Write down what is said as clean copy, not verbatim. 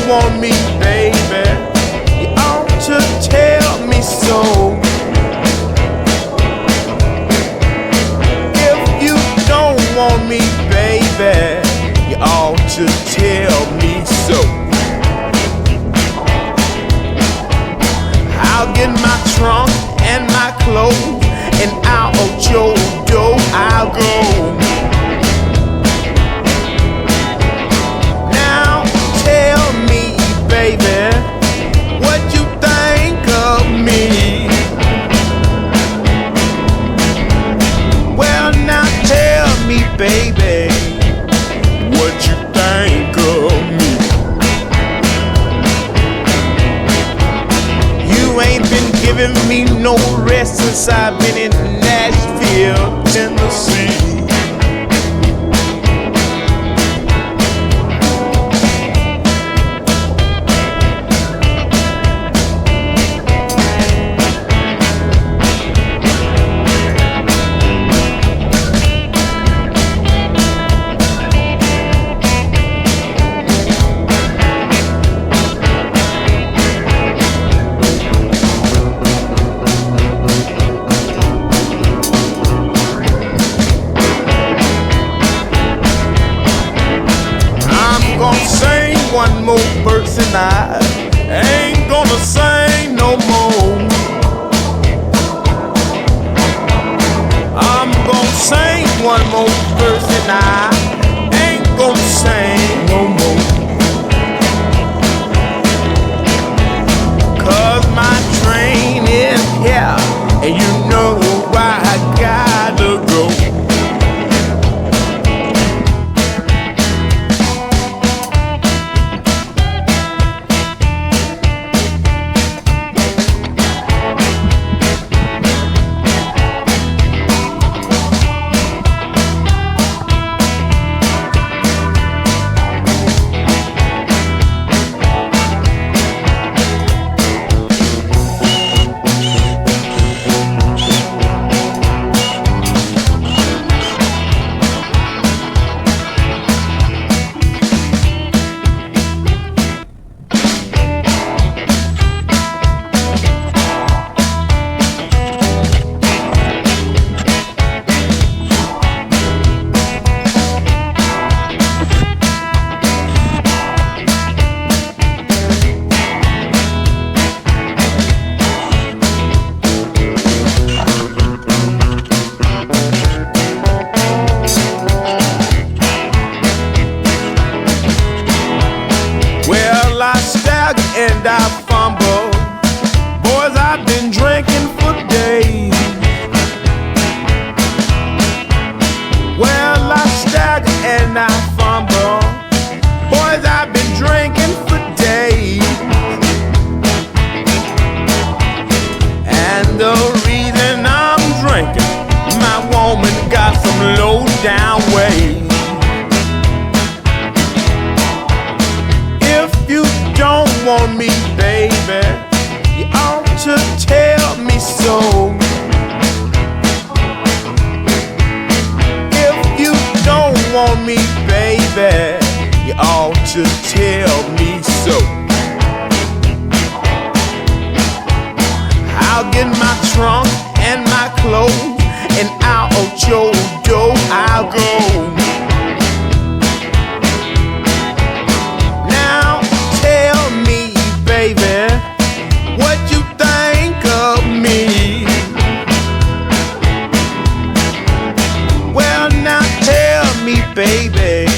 want me, baby, you ought to tell me so. If you don't want me, baby, you ought to tell me so. I'll get my trunk and my clothes, and out your door I'll go. Now tell me, baby, what you think of me. Well, now tell me, baby, what you think of me. You ain't been giving me no rest since I've been in Nashville, Tennessee. One more verse and I ain't gonna sing no more. I'm gonna sing one more verse and I ain't gonna sing no more. 'Cause my train is here and you know why I gotta go. And I fumble, boys, I've been drinking for days. Well, I stagger and I fumble, boys, I've been drinking for days. And the reason I'm drinking, my woman got some low down ways. Don't want me, baby, you ought to tell me so. If you don't want me, baby, you ought to tell me so. I'll get my trunk and my clothes, and out your door I'll go. Baby, what you think of me? Well, now tell me, baby,